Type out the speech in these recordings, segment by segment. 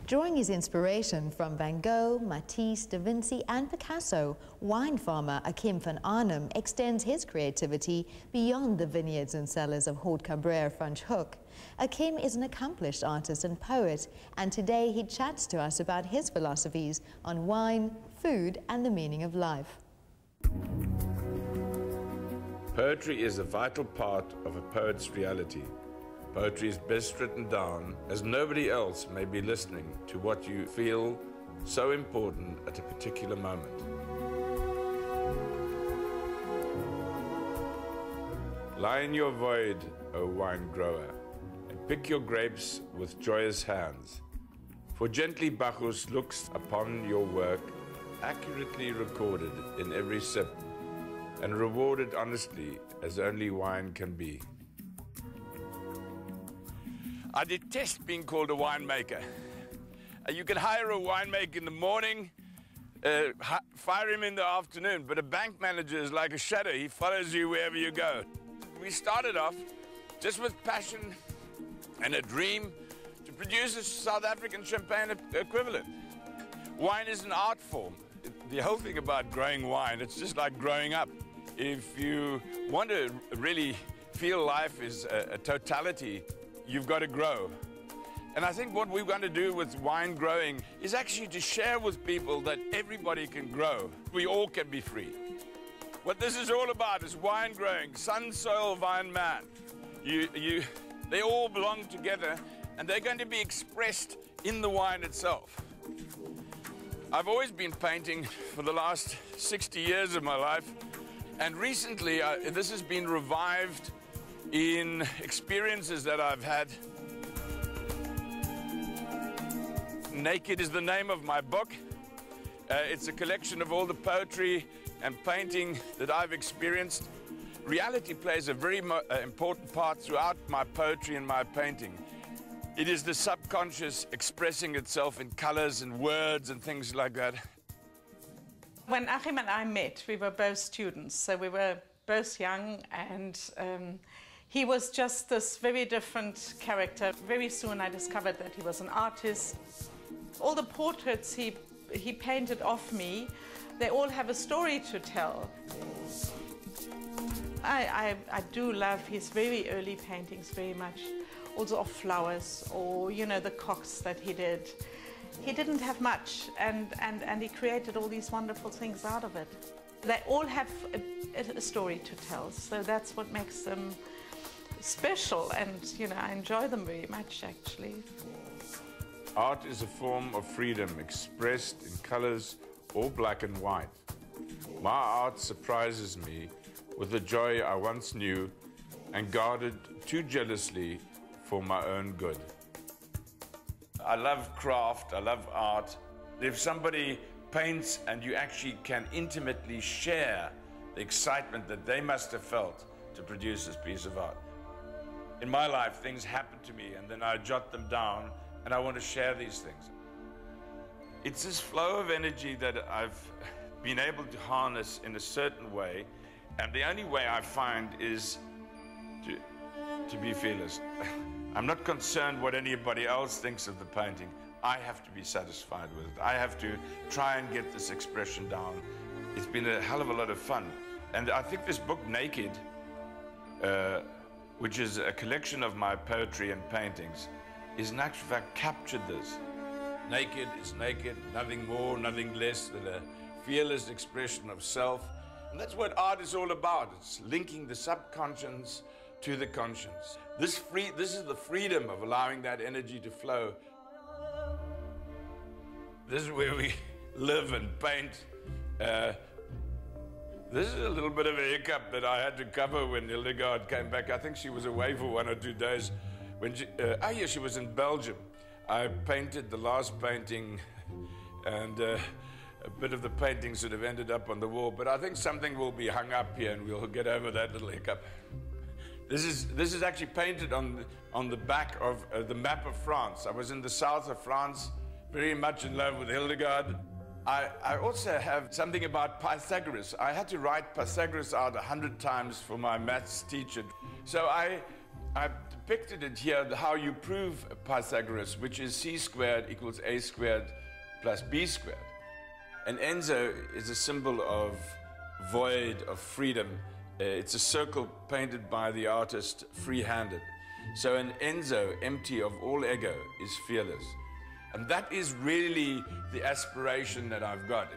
Drawing his inspiration from Van Gogh, Matisse, Da Vinci and Picasso, wine farmer Achim van Arnim extends his creativity beyond the vineyards and cellars of Haute Cabrera Franschhoek. Achim is an accomplished artist and poet, and today he chats to us about his philosophies on wine, food and the meaning of life. Poetry is a vital part of a poet's reality. Poetry is best written down as nobody else may be listening to what you feel so important at a particular moment. Lie in your void, O wine grower, and pick your grapes with joyous hands. For gently Bacchus looks upon your work, accurately recorded in every sip, and rewarded honestly as only wine can be. I detest being called a winemaker. You can hire a winemaker in the morning, fire him in the afternoon, but a bank manager is like a shadow. He follows you wherever you go. We started off just with passion and a dream to produce a South African champagne equivalent. Wine is an art form. The whole thing about growing wine, it's just like growing up. If you want to really feel life is a totality, you've got to grow. And I think what we're going to do with wine growing is actually to share with people that everybody can grow. We all can be free. What this is all about is wine growing, sun, soil, vine, man. They all belong together and they're going to be expressed in the wine itself. I've always been painting for the last 60 years of my life, and recently this has been revived in experiences that I've had. Naked is the name of my book. It's a collection of all the poetry and painting that I've experienced. Reality plays a very important part throughout my poetry and my painting. It is the subconscious expressing itself in colors and words and things like that. When Achim and I met, we were both students, so we were both young, and he was just this very different character. Very soon I discovered that he was an artist. All the portraits he painted of me, they all have a story to tell. I do love his very early paintings very much, also of flowers, or, you know, the cocks that he did. He didn't have much, and he created all these wonderful things out of it. They all have a story to tell, so that's what makes them special, and, you know, I enjoy them very much, actually. Art is a form of freedom expressed in colors or black and white. My art surprises me with the joy I once knew and guarded too jealously for my own good. I love craft, I love art. If somebody paints and you actually can intimately share the excitement that they must have felt to produce this piece of art. In my life, things happen to me and then I jot them down and I want to share these things. It's this flow of energy that I've been able to harness in a certain way, and the only way I find is to be fearless. I'm not concerned what anybody else thinks of the painting. I have to be satisfied with it. I have to try and get this expression down. It's been a hell of a lot of fun. And I think this book, Naked, which is a collection of my poetry and paintings, is in actual fact captured this. Naked is naked, nothing more, nothing less than a fearless expression of self. And that's what art is all about. It's linking the subconscious to the conscience. This is the freedom of allowing that energy to flow. This is where we live and paint. This is a little bit of a hiccup that I had to cover when Hildegard came back. I think she was away for 1 or 2 days. When she was in Belgium. I painted the last painting, and a bit of the painting sort of ended up on the wall, but I think something will be hung up here and we'll get over that little hiccup. This is actually painted on the back of the map of France. I was in the south of France, very much in love with Hildegard. I also have something about Pythagoras. I had to write Pythagoras out 100 times for my maths teacher. So I've depicted it here, how you prove Pythagoras, which is c squared equals a squared plus b squared. An enzo is a symbol of void, of freedom. It's a circle painted by the artist free-handed. So an enzo, empty of all ego, is fearless. And that is really the aspiration that I've got.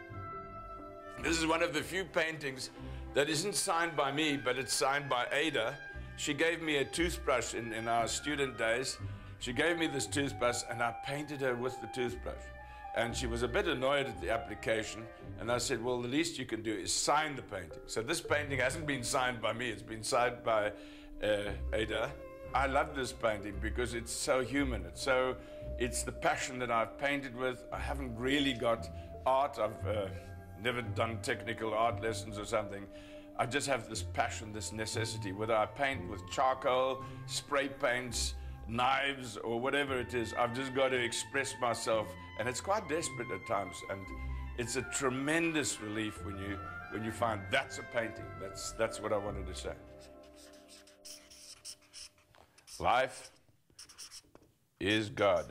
This is one of the few paintings that isn't signed by me, but it's signed by Ada. She gave me a toothbrush in our student days. She gave me this toothbrush and I painted her with the toothbrush. And she was a bit annoyed at the application. And I said, well, the least you can do is sign the painting. So this painting hasn't been signed by me, it's been signed by Ada. I love this painting because it's so human. It's the passion that I've painted with. I haven't really got art. I've never done technical art lessons or something. I just have this passion, this necessity, whether I paint with charcoal, spray paints, knives, or whatever it is. I've just got to express myself, and it's quite desperate at times, and it's a tremendous relief when you find that's a painting. That's what I wanted to say. Life is God,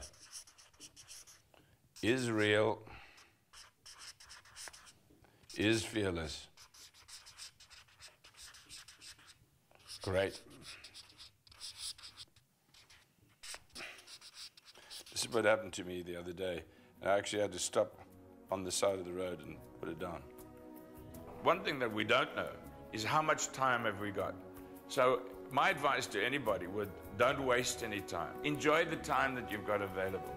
is real, is fearless. Great. This is what happened to me the other day. I actually had to stop on the side of the road and put it down. One thing that we don't know is how much time have we got. So my advice to anybody would, don't waste any time. Enjoy the time that you've got available.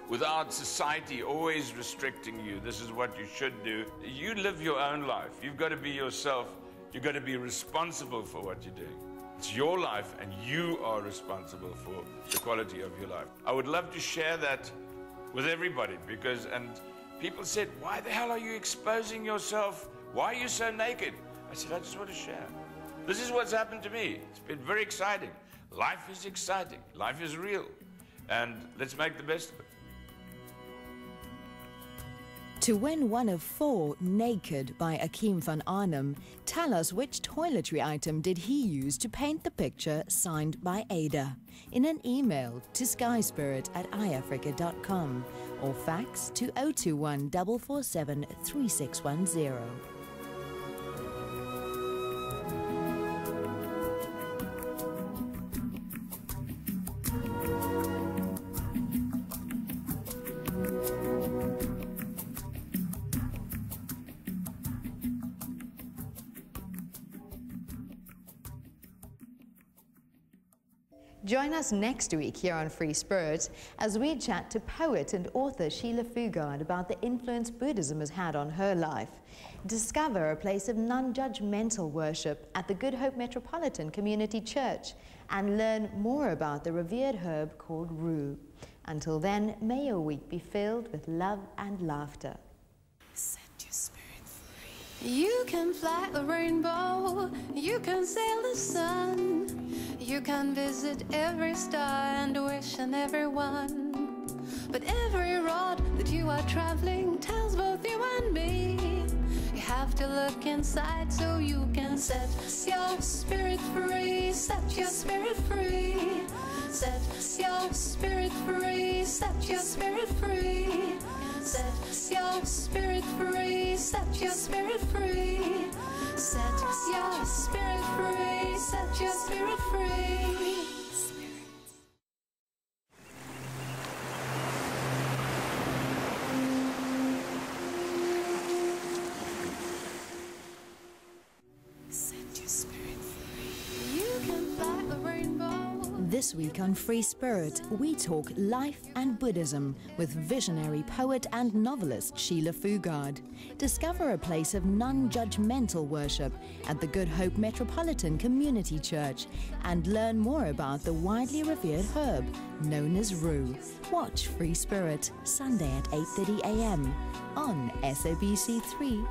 Without society always restricting you, this is what you should do. You live your own life. You've got to be yourself. You've got to be responsible for what you're doing. It's your life and you are responsible for the quality of your life. I would love to share that with everybody and people said, why the hell are you exposing yourself? Why are you so naked? I said, I just want to share. This is what's happened to me. It's been very exciting. Life is exciting. Life is real. And let's make the best of it. To win one of 4 Naked by Achim van Arnim, tell us which toiletry item did he use to paint the picture signed by Ada in an email to skyspirit@iafrica.com or fax to 021 447 3610. Join us next week here on Free Spirit as we chat to poet and author Sheila Fugard about the influence Buddhism has had on her life. Discover a place of non-judgmental worship at the Good Hope Metropolitan Community Church and learn more about the revered herb called rue. Until then, may your week be filled with love and laughter. Set your spirit free. You can fly a rainbow, you can sail the sun, you can visit every star and wish on everyone. But every road that you are traveling tells both you and me. You have to look inside so you can set your spirit free. Set your spirit free. Set your spirit free. Set your spirit free. Set your spirit free. Set your spirit free. Set your spirit free. Set your spirit free. This week on Free Spirit, we talk life and Buddhism with visionary poet and novelist Sheila Fugard. Discover a place of non-judgmental worship at the Good Hope Metropolitan Community Church and learn more about the widely revered herb known as rue. Watch Free Spirit Sunday at 8:30 a.m. on SABC 3.